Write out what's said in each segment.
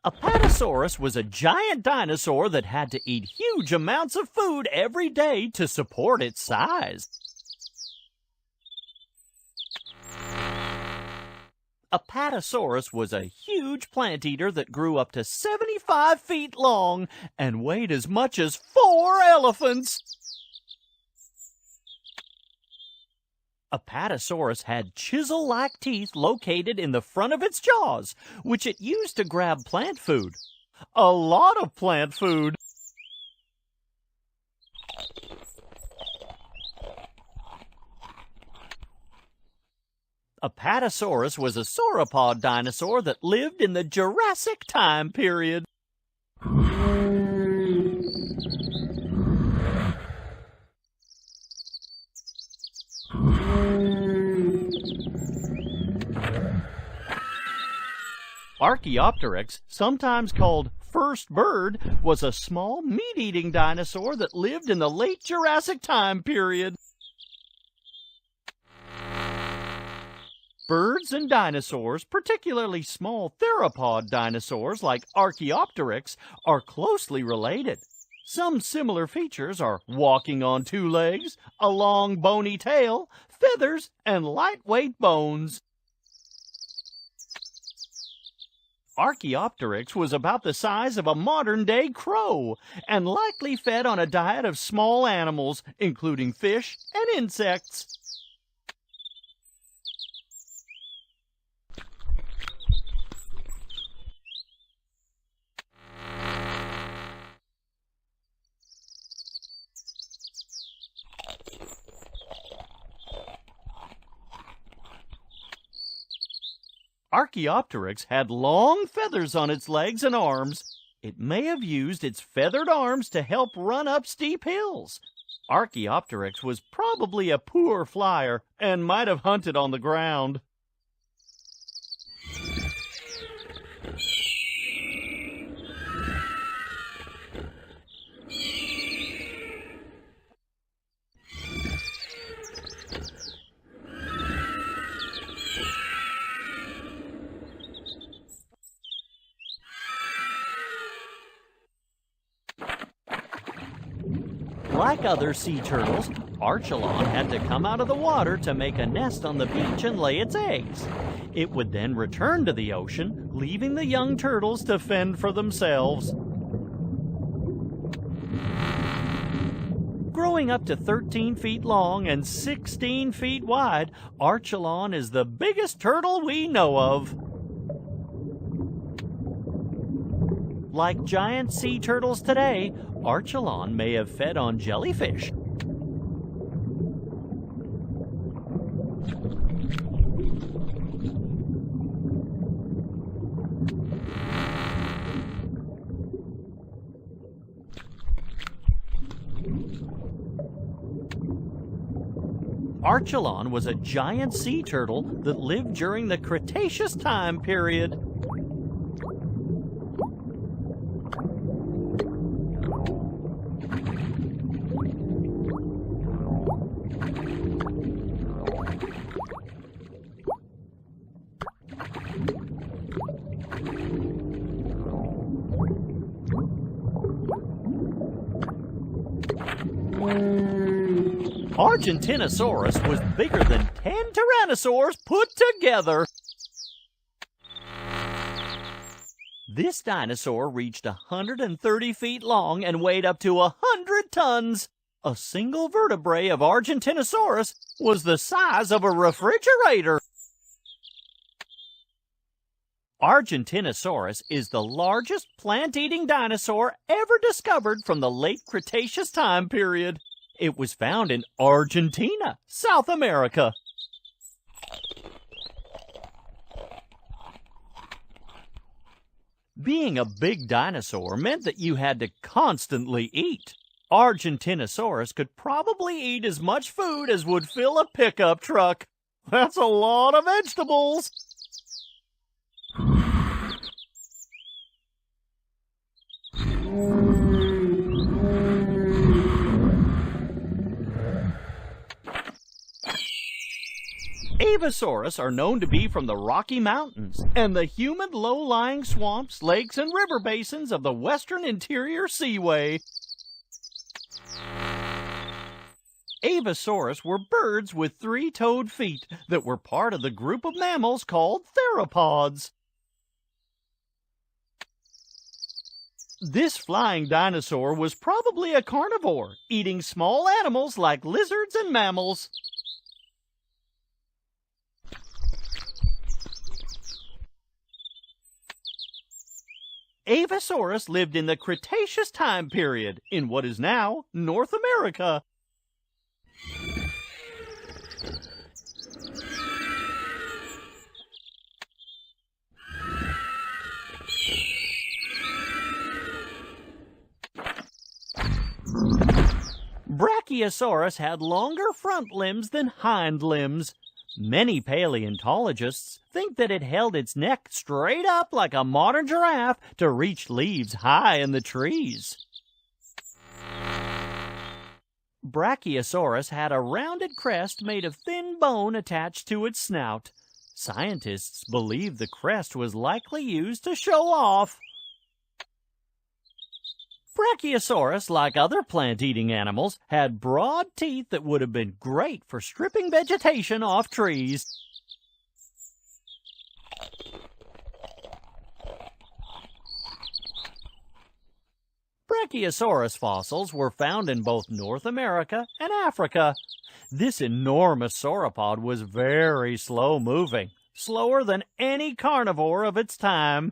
Apatosaurus was a giant dinosaur that had to eat huge amounts of food every day to support its size. Apatosaurus was a huge plant eater that grew up to 75 feet long and weighed as much as 4 elephants. Apatosaurus had chisel-like teeth located in the front of its jaws, which it used to grab plant food. A lot of plant food. Apatosaurus was a sauropod dinosaur that lived in the Jurassic time period. Archaeopteryx, sometimes called first bird, was a small meat-eating dinosaur that lived in the late Jurassic time period. Birds and dinosaurs, particularly small theropod dinosaurs like Archaeopteryx, are closely related. Some similar features are walking on 2 legs, a long bony tail, feathers, and lightweight bones. Archaeopteryx was about the size of a modern-day crow and likely fed on a diet of small animals, including fish and insects. Archaeopteryx had long feathers on its legs and arms. It may have used its feathered arms to help run up steep hills. Archaeopteryx was probably a poor flyer and might have hunted on the ground. Like other sea turtles, Archelon had to come out of the water to make a nest on the beach and lay its eggs. It would then return to the ocean, leaving the young turtles to fend for themselves. Growing up to 13 feet long and 16 feet wide, Archelon is the biggest turtle we know of. Like giant sea turtles today, Archelon may have fed on jellyfish. Archelon was a giant sea turtle that lived during the Cretaceous time period. Argentinosaurus was bigger than 10 tyrannosaurs put together. This dinosaur reached 130 feet long and weighed up to 100 tons. A single vertebrae of Argentinosaurus was the size of a refrigerator. Argentinosaurus is the largest plant-eating dinosaur ever discovered from the late Cretaceous time period. It was found in Argentina, South America. Being a big dinosaur meant that you had to constantly eat. Argentinosaurus could probably eat as much food as would fill a pickup truck. That's a lot of vegetables. Avosaurus are known to be from the Rocky Mountains and the humid low-lying swamps, lakes, and river basins of the western interior seaway. Avosaurus were birds with three-toed feet that were part of the group of mammals called theropods. This flying dinosaur was probably a carnivore, eating small animals like lizards and mammals. Avosaurus lived in the Cretaceous time period in what is now North America. Brachiosaurus had longer front limbs than hind limbs. Many paleontologists think that it held its neck straight up like a modern giraffe to reach leaves high in the trees. Brachiosaurus had a rounded crest made of thin bone attached to its snout. Scientists believe the crest was likely used to show off. Brachiosaurus, like other plant-eating animals, had broad teeth that would have been great for stripping vegetation off trees. Brachiosaurus fossils were found in both North America and Africa. This enormous sauropod was very slow-moving, slower than any carnivore of its time.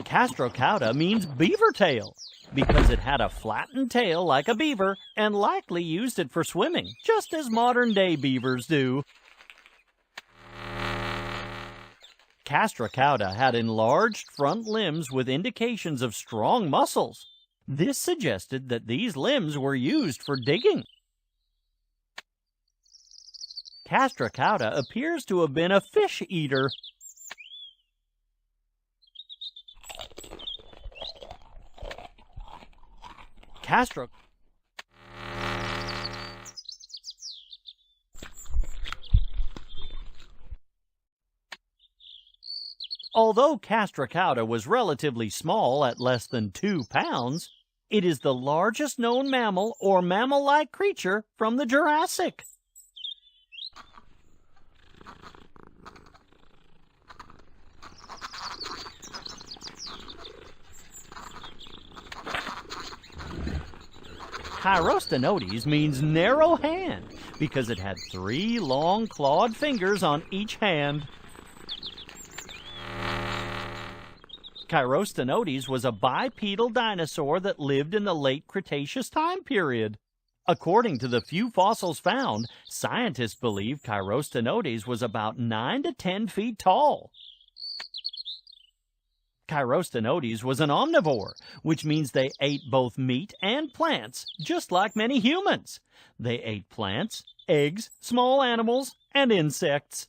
Castrocauda means beaver tail because it had a flattened tail like a beaver and likely used it for swimming, just as modern-day beavers do. Castrocauda had enlarged front limbs with indications of strong muscles. This suggested that these limbs were used for digging. Castrocauda appears to have been a fish eater. Although Castrocauda was relatively small at less than 2 pounds, it is the largest known mammal or mammal-like creature from the Jurassic. Chirostenotes means narrow hand because it had 3 long clawed fingers on each hand. Chirostenotes was a bipedal dinosaur that lived in the late Cretaceous time period. According to the few fossils found, scientists believe Chirostenotes was about 9 to 10 feet tall. Chirostenotes was an omnivore, which means they ate both meat and plants, just like many humans. They ate plants, eggs, small animals, and insects.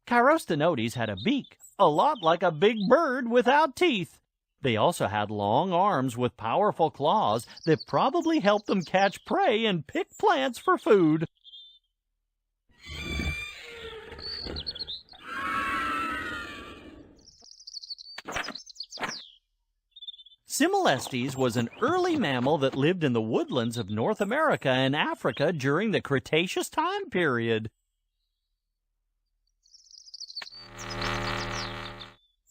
Chirostenotes had a beak, a lot like a big bird without teeth. They also had long arms with powerful claws that probably helped them catch prey and pick plants for food. Similestes was an early mammal that lived in the woodlands of North America and Africa during the Cretaceous time period.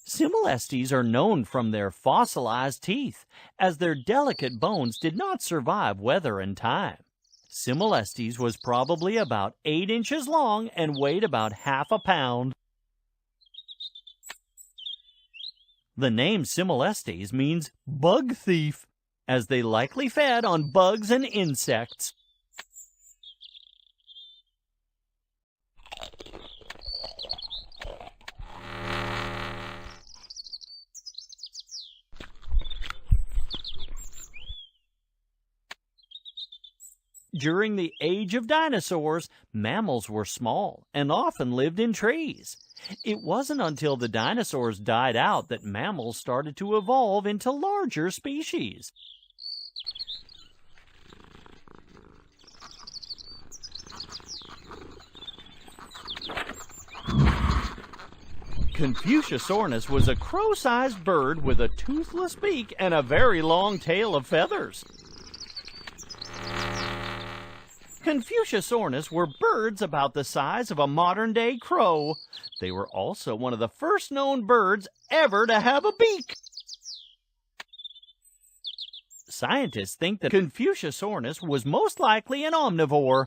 Similestes are known from their fossilized teeth, as their delicate bones did not survive weather and time. Similestes was probably about 8 inches long and weighed about half a pound. The name Similestes means bug thief, as they likely fed on bugs and insects. during the age of dinosaurs, mammals were small and often lived in trees. It wasn't until the dinosaurs died out that mammals started to evolve into larger species. Confuciusornis was a crow-sized bird with a toothless beak and a very long tail of feathers. Confuciusornis were birds about the size of a modern-day crow. They were also one of the first known birds ever to have a beak. Scientists think that Confuciusornis was most likely an omnivore.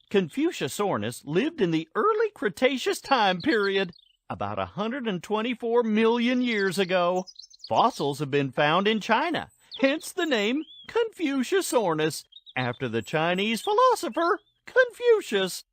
Confuciusornis lived in the early Cretaceous time period, about 124 million years ago. Fossils have been found in China, hence the name Confuciusornis, after the Chinese philosopher Confucius.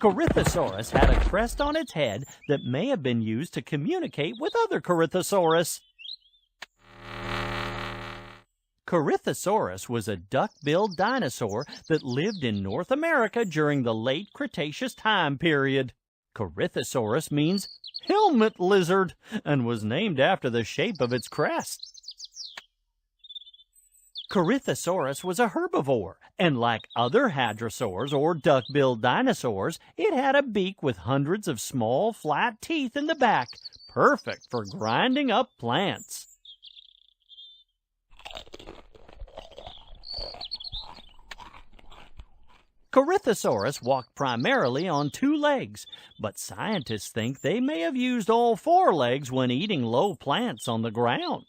Corythosaurus had a crest on its head that may have been used to communicate with other Corythosaurus. Corythosaurus was a duck-billed dinosaur that lived in North America during the late Cretaceous time period. Corythosaurus means helmet lizard and was named after the shape of its crest. Corythosaurus was a herbivore, and like other hadrosaurs or duck-billed dinosaurs, it had a beak with hundreds of small, flat teeth in the back, perfect for grinding up plants. Corythosaurus walked primarily on two legs, but scientists think they may have used all four legs when eating low plants on the ground.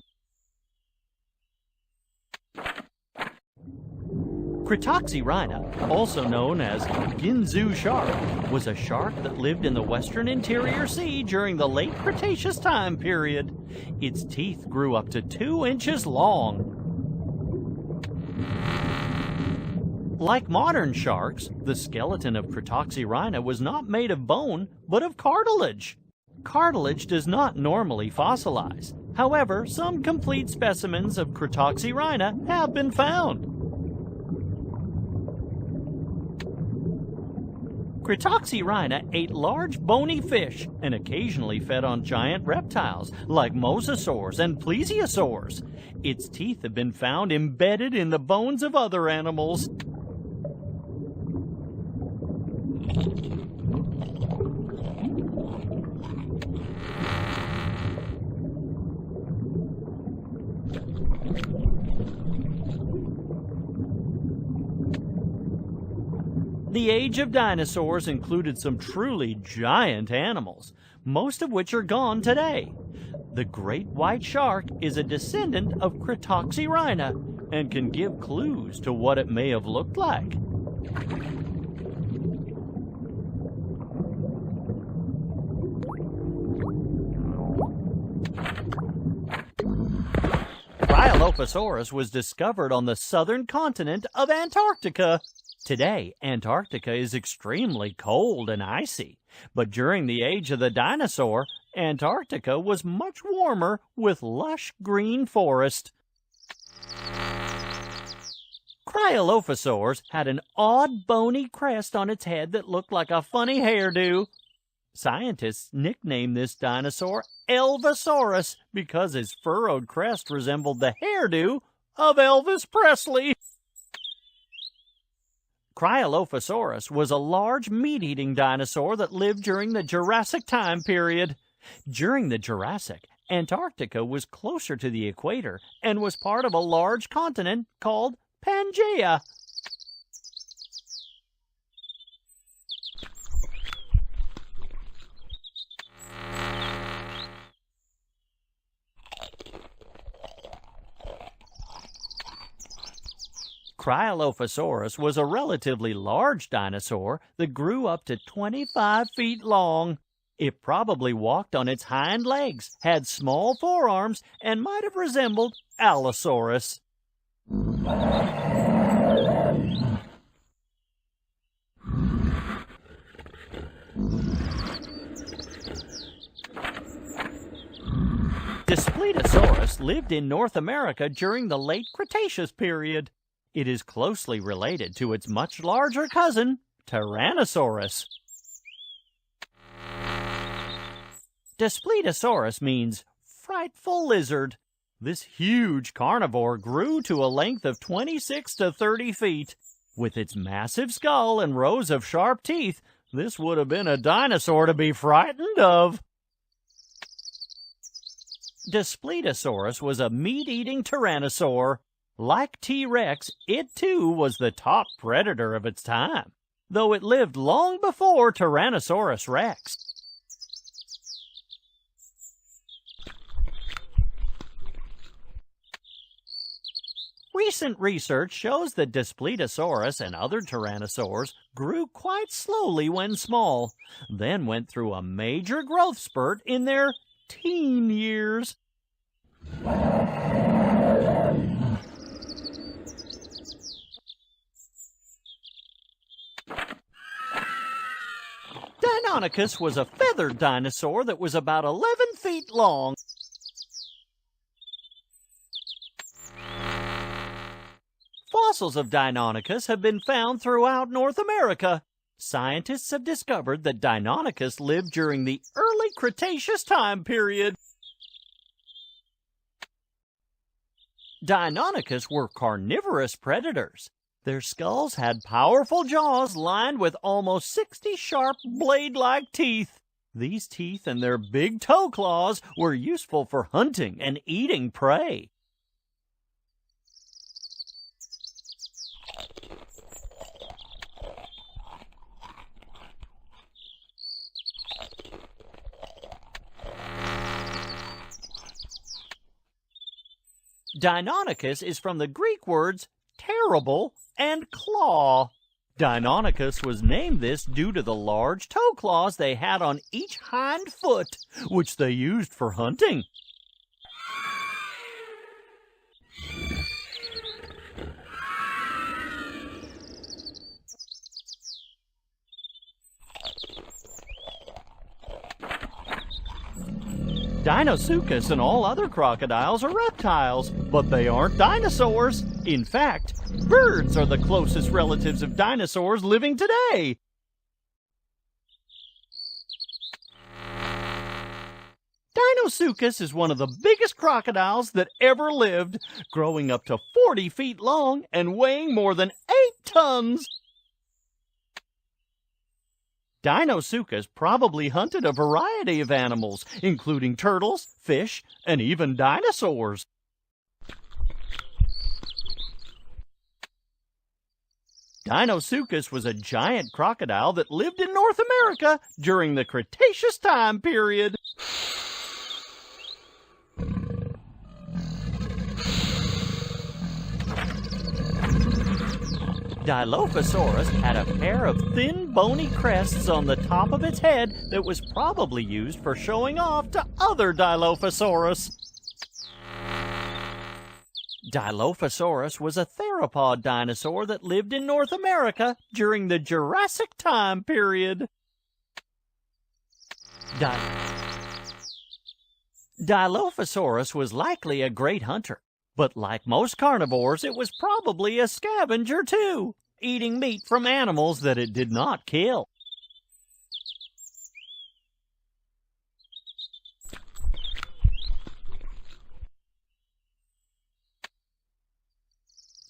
Cretoxyrhina, also known as Ginzu shark, was a shark that lived in the western interior sea during the late Cretaceous time period. Its teeth grew up to 2 inches long. Like modern sharks, the skeleton of Cretoxyrhina was not made of bone, but of cartilage. Cartilage does not normally fossilize. However, some complete specimens of Cretoxyrhina have been found. Cretoxyrhina ate large bony fish and occasionally fed on giant reptiles like mosasaurs and plesiosaurs. Its teeth have been found embedded in the bones of other animals. The age of dinosaurs included some truly giant animals, most of which are gone today. The great white shark is a descendant of Cretoxyrhina and can give clues to what it may have looked like. Cryolophosaurus was discovered on the southern continent of Antarctica. Today, Antarctica is extremely cold and icy, but during the age of the dinosaur, Antarctica was much warmer with lush green forest. Cryolophosaurus had an odd bony crest on its head that looked like a funny hairdo. Scientists nicknamed this dinosaur Elvisaurus because his furrowed crest resembled the hairdo of Elvis Presley. Cryolophosaurus was a large meat-eating dinosaur that lived during the Jurassic time period. During the Jurassic, Antarctica was closer to the equator and was part of a large continent called Pangaea. Cryolophosaurus was a relatively large dinosaur that grew up to 25 feet long. It probably walked on its hind legs, had small forearms, and might have resembled Allosaurus. Displetosaurus lived in North America during the late Cretaceous period. It is closely related to its much larger cousin, Tyrannosaurus. Displetosaurus means frightful lizard. This huge carnivore grew to a length of 26 to 30 feet. With its massive skull and rows of sharp teeth, this would have been a dinosaur to be frightened of. Displetosaurus was a meat-eating tyrannosaur. Like T-Rex, it too was the top predator of its time, though it lived long before Tyrannosaurus Rex. Recent research shows that Displetosaurus and other tyrannosaurs grew quite slowly when small, then went through a major growth spurt in their teen years. Deinonychus was a feathered dinosaur that was about 11 feet long. Fossils of Deinonychus have been found throughout North America. Scientists have discovered that Deinonychus lived during the early Cretaceous time period. Deinonychus were carnivorous predators. Their skulls had powerful jaws lined with almost 60 sharp blade-like teeth. These teeth and their big toe claws were useful for hunting and eating prey. Deinonychus is from the Greek words terrible and claw. Deinonychus was named this due to the large toe claws they had on each hind foot, which they used for hunting. Deinosuchus and all other crocodiles are reptiles, but they aren't dinosaurs. In fact, birds are the closest relatives of dinosaurs living today. Deinosuchus is one of the biggest crocodiles that ever lived, growing up to 40 feet long and weighing more than 8 tons. Deinosuchus probably hunted a variety of animals, including turtles, fish, and even dinosaurs. Deinosuchus was a giant crocodile that lived in North America during the Cretaceous time period. Dilophosaurus had a pair of thin, bony crests on the top of its head that was probably used for showing off to other Dilophosaurus. Dilophosaurus was a theropod dinosaur that lived in North America during the Jurassic time period. Dilophosaurus was likely a great hunter. But like most carnivores, it was probably a scavenger too, eating meat from animals that it did not kill.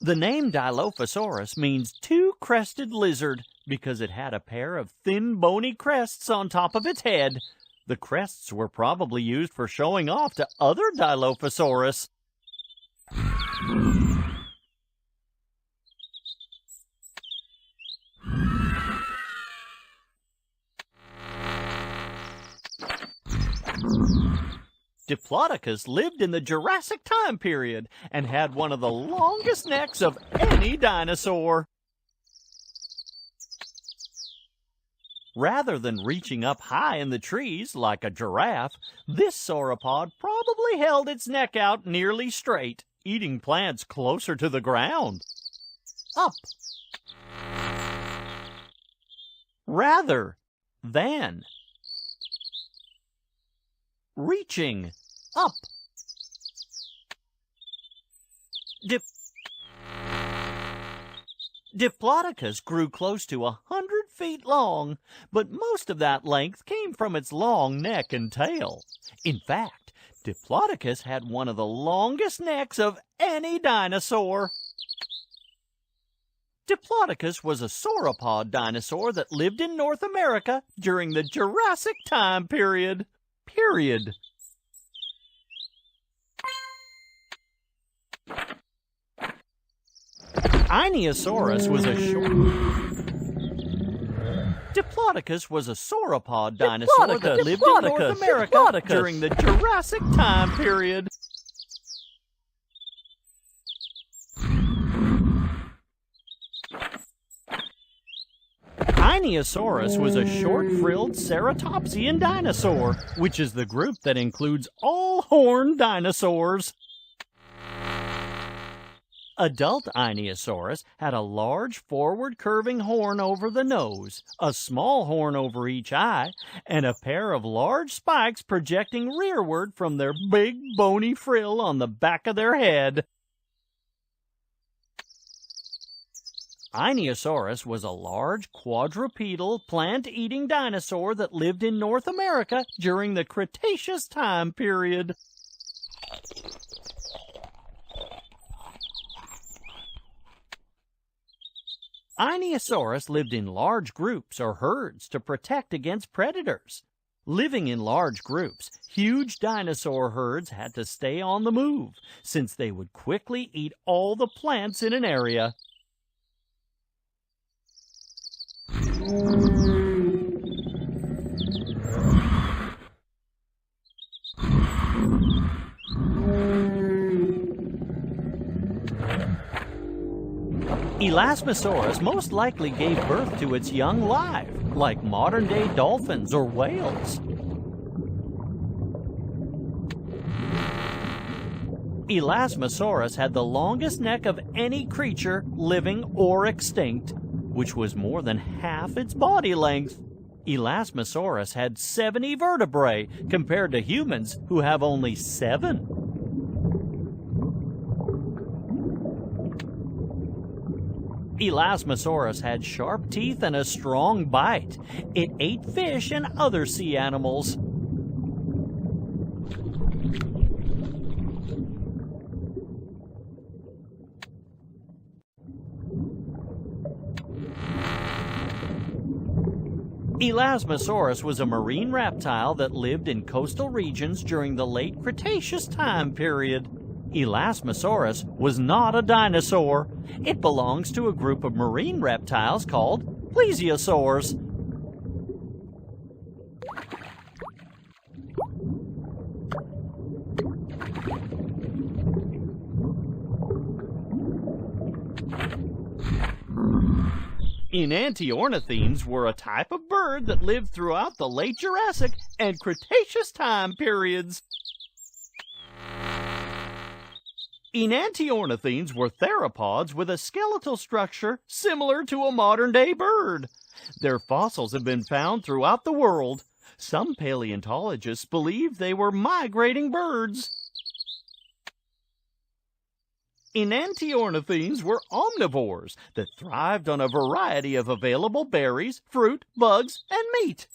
The name Dilophosaurus means two-crested lizard because it had a pair of thin, bony crests on top of its head. The crests were probably used for showing off to other Dilophosaurus. Diplodocus lived in the Jurassic time period and had one of the longest necks of any dinosaur. Rather than reaching up high in the trees like a giraffe, this sauropod probably held its neck out nearly straight, eating plants closer to the ground. Up. Rather than. Reaching up. Diplodocus grew close to 100 feet long, but most of that length came from its long neck and tail. In fact, Diplodocus had one of the longest necks of any dinosaur. Diplodocus was a sauropod dinosaur that lived in North America during the Jurassic time period. Ionosaurus was a Diplodocus was a sauropod dinosaur that lived in North America during the Jurassic time period. Ionosaurus was a short-frilled ceratopsian dinosaur, which is the group that includes all horned dinosaurs. Adult Ionosaurus had a large forward-curving horn over the nose, a small horn over each eye, and a pair of large spikes projecting rearward from their big bony frill on the back of their head. Ionosaurus was a large quadrupedal plant-eating dinosaur that lived in North America during the Cretaceous time period. Ionosaurus lived in large groups or herds to protect against predators. Living in large groups, huge dinosaur herds had to stay on the move, since they would quickly eat all the plants in an area. Elasmosaurus most likely gave birth to its young live, like modern-day dolphins or whales. Elasmosaurus had the longest neck of any creature, living or extinct, which was more than half its body length. Elasmosaurus had 70 vertebrae, compared to humans who have only 7. Elasmosaurus had sharp teeth and a strong bite. It ate fish and other sea animals. Elasmosaurus was a marine reptile that lived in coastal regions during the late Cretaceous time period. Elasmosaurus was not a dinosaur. It belongs to a group of marine reptiles called plesiosaurs. Enantiornithines were a type of bird that lived throughout the late Jurassic and Cretaceous time periods. Enantiornithines were theropods with a skeletal structure similar to a modern-day bird. Their fossils have been found throughout the world. Some paleontologists believe they were migrating birds. Enantiornithines were omnivores that thrived on a variety of available berries, fruit, bugs, and meat.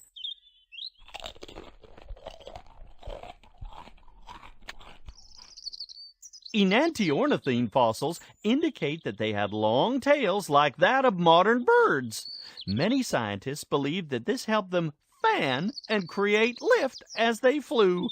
Enantiornithine fossils indicate that they had long tails like that of modern birds. Many scientists believe that this helped them fan and create lift as they flew.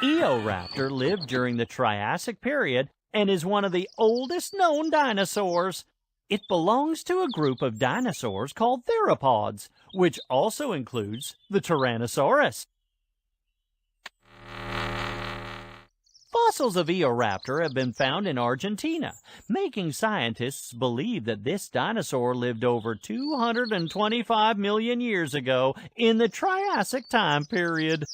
Eoraptor lived during the Triassic period and is one of the oldest known dinosaurs. It belongs to a group of dinosaurs called theropods, which also includes the Tyrannosaurus. Fossils of Eoraptor have been found in Argentina, making scientists believe that this dinosaur lived over 225 million years ago in the Triassic time period.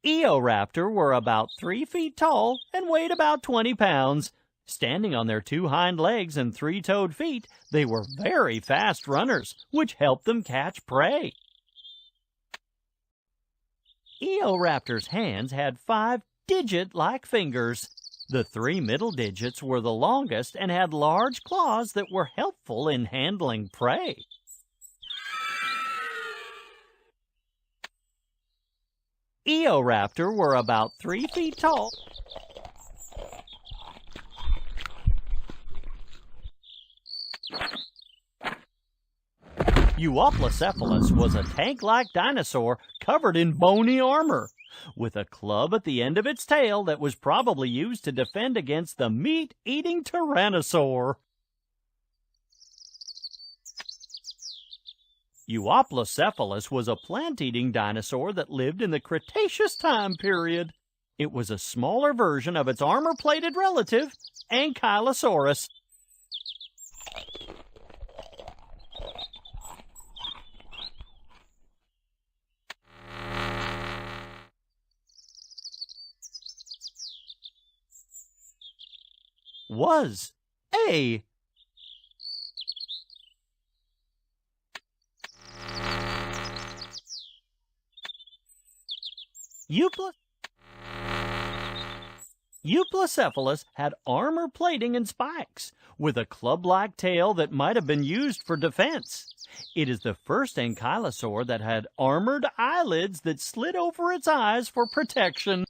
Eoraptor were about 3 feet tall and weighed about 20 pounds. Standing on their 2 hind legs and 3-toed feet, they were very fast runners, which helped them catch prey. Eoraptor's hands had 5 digit-like fingers. The 3 middle digits were the longest and had large claws that were helpful in handling prey. Eoraptor were about 3 feet tall. Euoplocephalus was a tank-like dinosaur covered in bony armor, with a club at the end of its tail that was probably used to defend against the meat-eating tyrannosaur. Euoplocephalus was a plant-eating dinosaur that lived in the Cretaceous time period. It was a smaller version of its armor-plated relative, Ankylosaurus. Was a Euplocephalus had armor plating and spikes, with a club-like tail that might have been used for defense. It is the first ankylosaur that had armored eyelids that slid over its eyes for protection.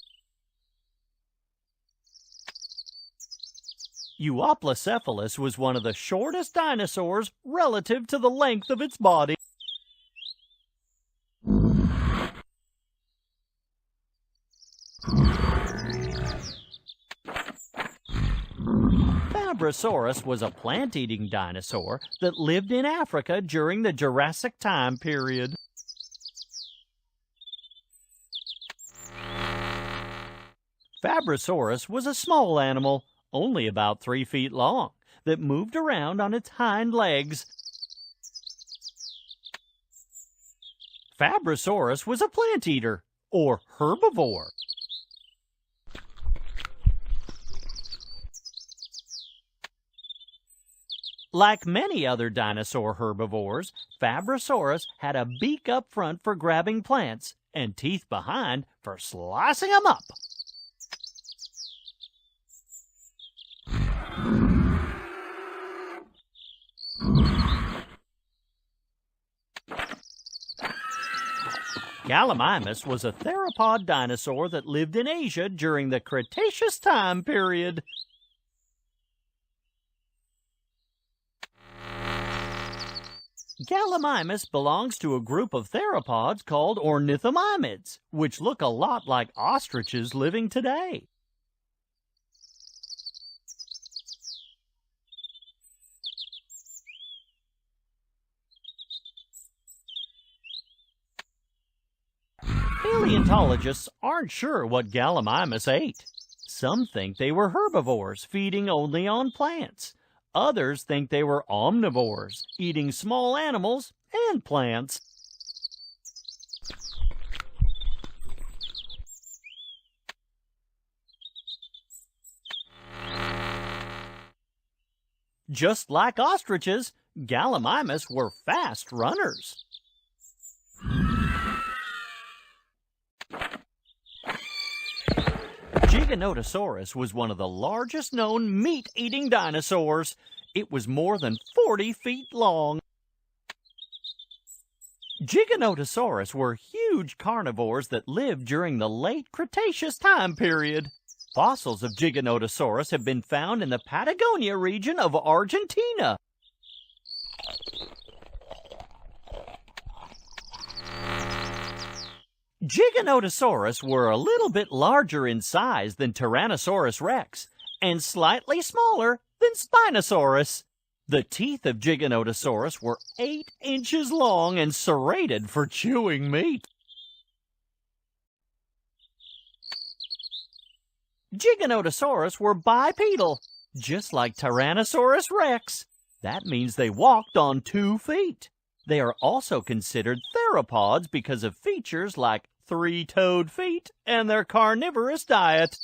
Euoplocephalus was one of the shortest dinosaurs relative to the length of its body. Fabrosaurus was a plant-eating dinosaur that lived in Africa during the Jurassic time period. Fabrosaurus was a small animal, only about 3 feet long, that moved around on its hind legs. Fabrosaurus was a plant eater, or herbivore. Like many other dinosaur herbivores, Fabrosaurus had a beak up front for grabbing plants and teeth behind for slicing them up. Gallimimus was a theropod dinosaur that lived in Asia during the Cretaceous time period. Gallimimus belongs to a group of theropods called ornithomimids, which look a lot like ostriches living today. Paleontologists aren't sure what Gallimimus ate. Some think they were herbivores, feeding only on plants. Others think they were omnivores, eating small animals and plants. Just like ostriches, Gallimimus were fast runners. Giganotosaurus was one of the largest known meat-eating dinosaurs. It was more than 40 feet long. Giganotosaurus were huge carnivores that lived during the late Cretaceous time period. Fossils of Giganotosaurus have been found in the Patagonia region of Argentina. Giganotosaurus were a little bit larger in size than Tyrannosaurus rex, and slightly smaller than Spinosaurus. The teeth of Giganotosaurus were 8 inches long and serrated for chewing meat. Giganotosaurus were bipedal, just like Tyrannosaurus rex. That means they walked on 2 feet. They are also considered theropods because of features like 3-toed feet and their carnivorous diet.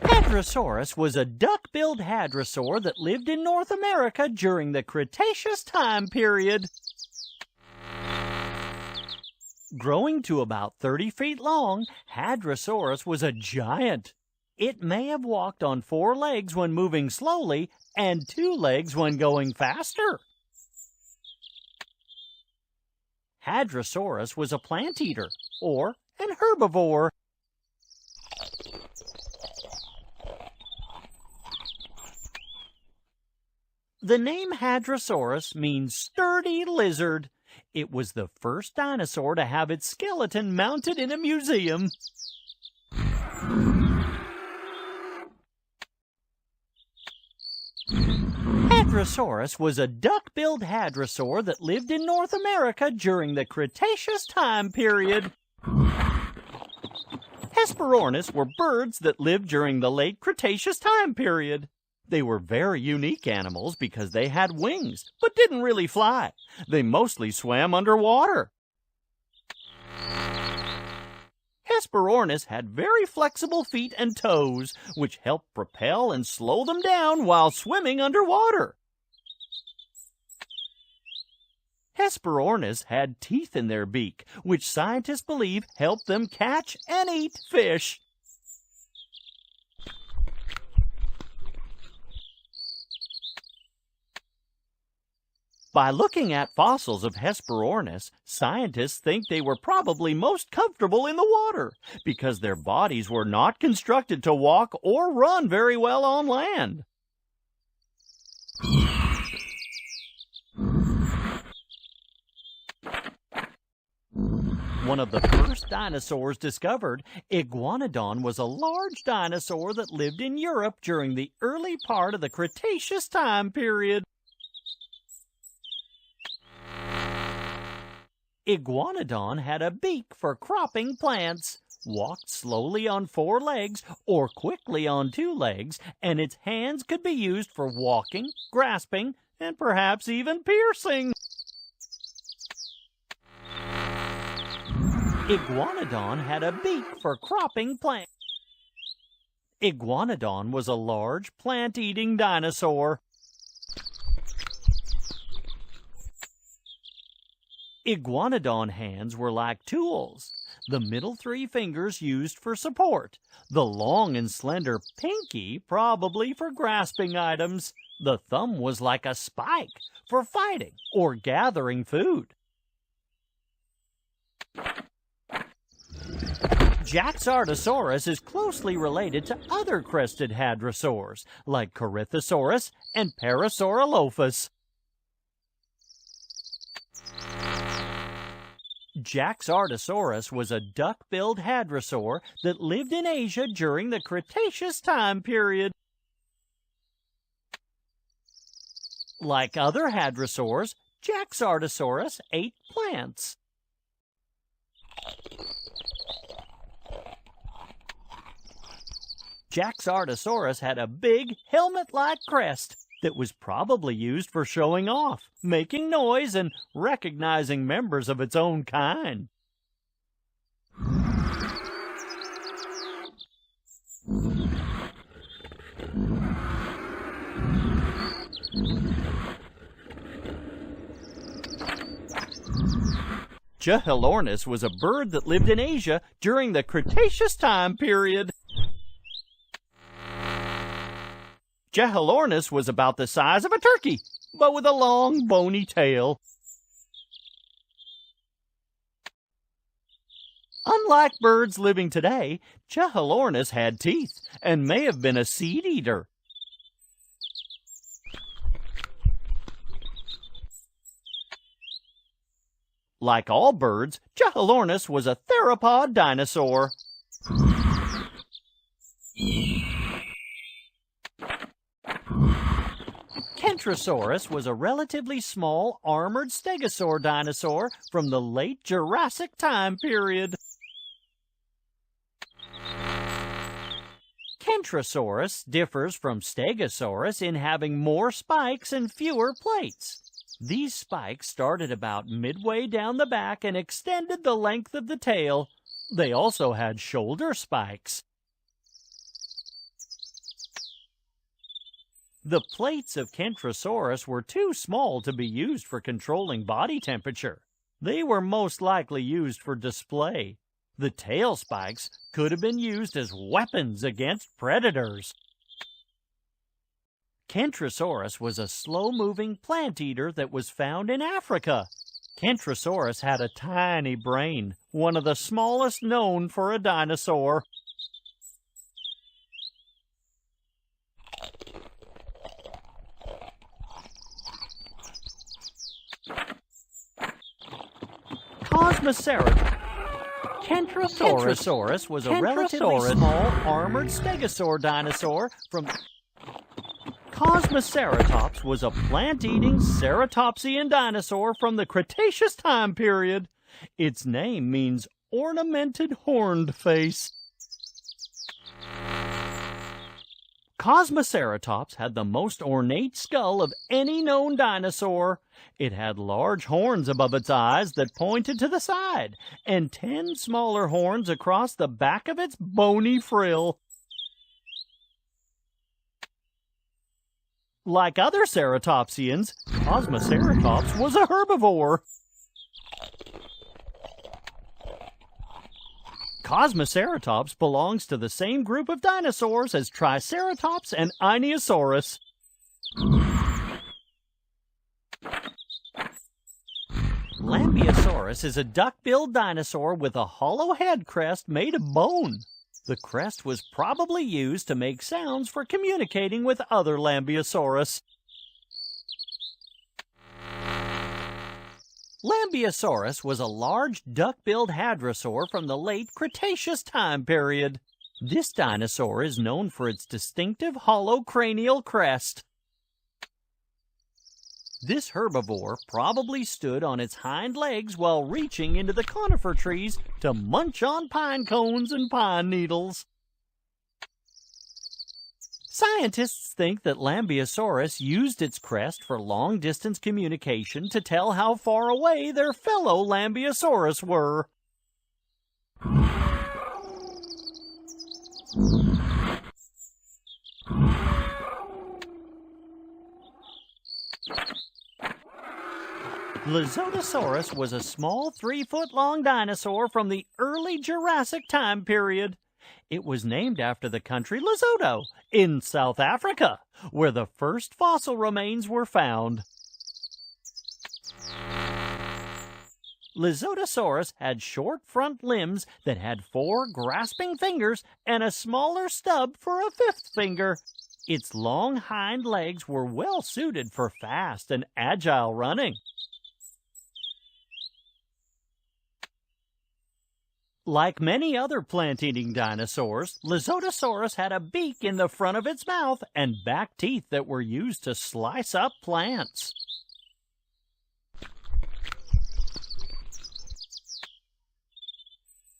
Hadrosaurus was a duck-billed hadrosaur that lived in North America during the Cretaceous time period. Growing to about 30 feet long, Hadrosaurus was a giant. It may have walked on 4 legs when moving slowly and 2 legs when going faster. Hadrosaurus was a plant eater, or an herbivore. The name Hadrosaurus means sturdy lizard. It was the first dinosaur to have its skeleton mounted in a museum. Hadrosaurus was a duck-billed hadrosaur that lived in North America during the Cretaceous time period. Hesperornis were birds that lived during the late Cretaceous time period. They were very unique animals because they had wings, but didn't really fly. They mostly swam underwater. Hesperornis had very flexible feet and toes, which helped propel and slow them down while swimming underwater. Hesperornis had teeth in their beak, which scientists believe helped them catch and eat fish. By looking at fossils of Hesperornis, scientists think they were probably most comfortable in the water because their bodies were not constructed to walk or run very well on land. One of the first dinosaurs discovered, Iguanodon was a large dinosaur that lived in Europe during the early part of the Cretaceous time period. Iguanodon had a beak for cropping plants, walked slowly on 4 legs or quickly on 2 legs, and its hands could be used for walking, grasping, and perhaps even piercing. Iguanodon had a beak for cropping plants. Iguanodon was a large plant-eating dinosaur. Iguanodon hands were like tools, the middle 3 fingers used for support, the long and slender pinky probably for grasping items. The thumb was like a spike for fighting or gathering food. Jaxartosaurus is closely related to other crested hadrosaurs like Corythosaurus and Parasaurolophus. Jaxartosaurus was a duck-billed hadrosaur that lived in Asia during the Cretaceous time period. Like other hadrosaurs, Jaxartosaurus ate plants. Jaxartosaurus had a big helmet-like crest that was probably used for showing off, making noise, and recognizing members of its own kind. Chehalornis was a bird that lived in Asia during the Cretaceous time period. Chehalornis was about the size of a turkey, but with a long, bony tail. Unlike birds living today, Chehalornis had teeth and may have been a seed eater. Like all birds, Chehalornis was a theropod dinosaur. Kentrosaurus was a relatively small armored stegosaur dinosaur from the late Jurassic time period. Kentrosaurus differs from Stegosaurus in having more spikes and fewer plates. These spikes started about midway down the back and extended the length of the tail. They also had shoulder spikes. The plates of Kentrosaurus were too small to be used for controlling body temperature. They were most likely used for display. The tail spikes could have been used as weapons against predators. Kentrosaurus was a slow-moving plant eater that was found in Africa. Kentrosaurus had a tiny brain, one of the smallest known for a dinosaur. Kentrosaurus was a relatively small armored stegosaur dinosaur from... Cosmoceratops was a plant-eating ceratopsian dinosaur from the Cretaceous time period. Its name means ornamented horned face. Cosmoceratops had the most ornate skull of any known dinosaur. It had large horns above its eyes that pointed to the side, and 10 smaller horns across the back of its bony frill. Like other ceratopsians, Cosmoceratops was a herbivore. Cosmoceratops belongs to the same group of dinosaurs as Triceratops and Ionosaurus. Lambeosaurus is a duck-billed dinosaur with a hollow head crest made of bone. The crest was probably used to make sounds for communicating with other Lambeosaurus. Lambeosaurus was a large duck-billed hadrosaur from the late Cretaceous time period. This dinosaur is known for its distinctive hollow cranial crest. This herbivore probably stood on its hind legs while reaching into the conifer trees to munch on pine cones and pine needles. Scientists think that Lambeosaurus used its crest for long-distance communication to tell how far away their fellow Lambeosaurus were. Lizotosaurus was a small 3-foot-long dinosaur from the early Jurassic time period. It was named after the country Lesotho in South Africa, where the first fossil remains were found. Lizotosaurus had short front limbs that had 4 grasping fingers and a smaller stub for a 5th finger. Its long hind legs were well suited for fast and agile running. Like many other plant-eating dinosaurs, Lizotosaurus had a beak in the front of its mouth and back teeth that were used to slice up plants.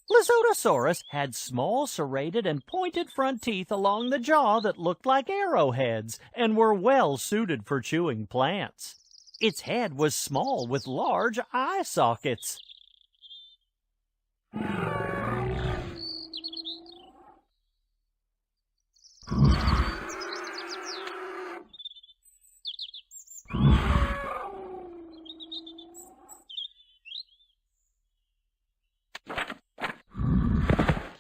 Lizotosaurus had small serrated and pointed front teeth along the jaw that looked like arrowheads and were well suited for chewing plants. Its head was small with large eye sockets.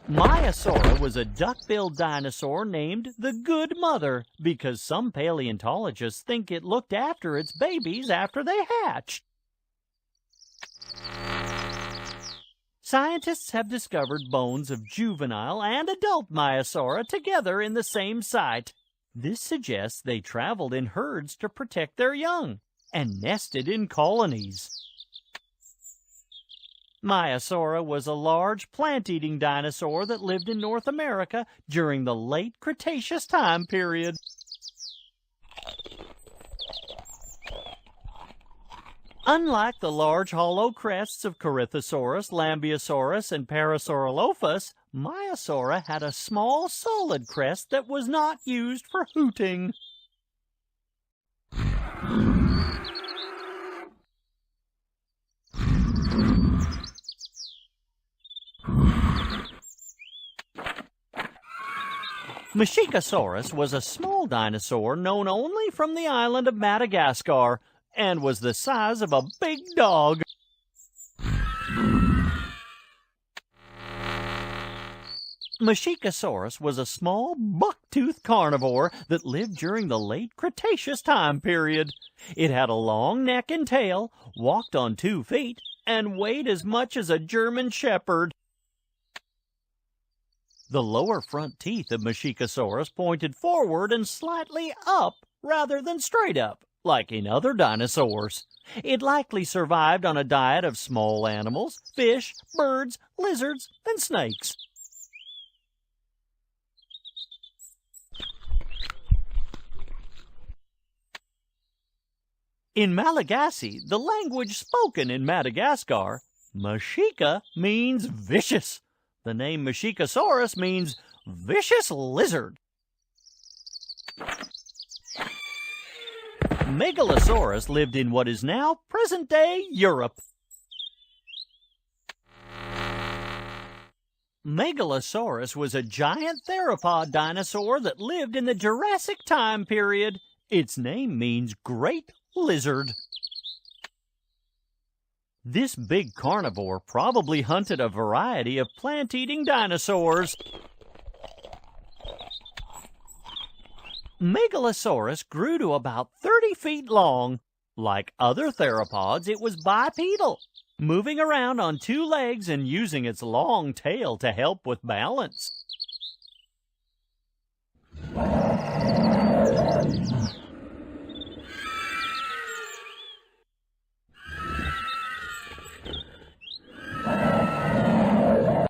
Maiasaura was a duck-billed dinosaur named the Good Mother because some paleontologists think it looked after its babies after they hatched. Scientists have discovered bones of juvenile and adult Maiasaura together in the same site. This suggests they traveled in herds to protect their young and nested in colonies. Maiasaura was a large plant-eating dinosaur that lived in North America during the late Cretaceous time period. Unlike the large hollow crests of Corythosaurus, Lambeosaurus, and Parasaurolophus, Maiasaura had a small solid crest that was not used for hooting. Mexicosaurus was a small dinosaur known only from the island of Madagascar and was the size of a big dog. Mexicosaurus was a small buck-toothed carnivore that lived during the late Cretaceous time period. It had a long neck and tail, walked on 2 feet, and weighed as much as a German shepherd. The lower front teeth of Mexicosaurus pointed forward and slightly up rather than straight up, like in other dinosaurs. It likely survived on a diet of small animals, fish, birds, lizards, and snakes. In Malagasy, the language spoken in Madagascar, Mexica means vicious. The name Mexicosaurus means vicious lizard. Megalosaurus lived in what is now present-day Europe. Megalosaurus was a giant theropod dinosaur that lived in the Jurassic time period. Its name means great lizard. This big carnivore probably hunted a variety of plant-eating dinosaurs. Megalosaurus grew to about 30 feet long. Like other theropods, it was bipedal, moving around on 2 legs and using its long tail to help with balance.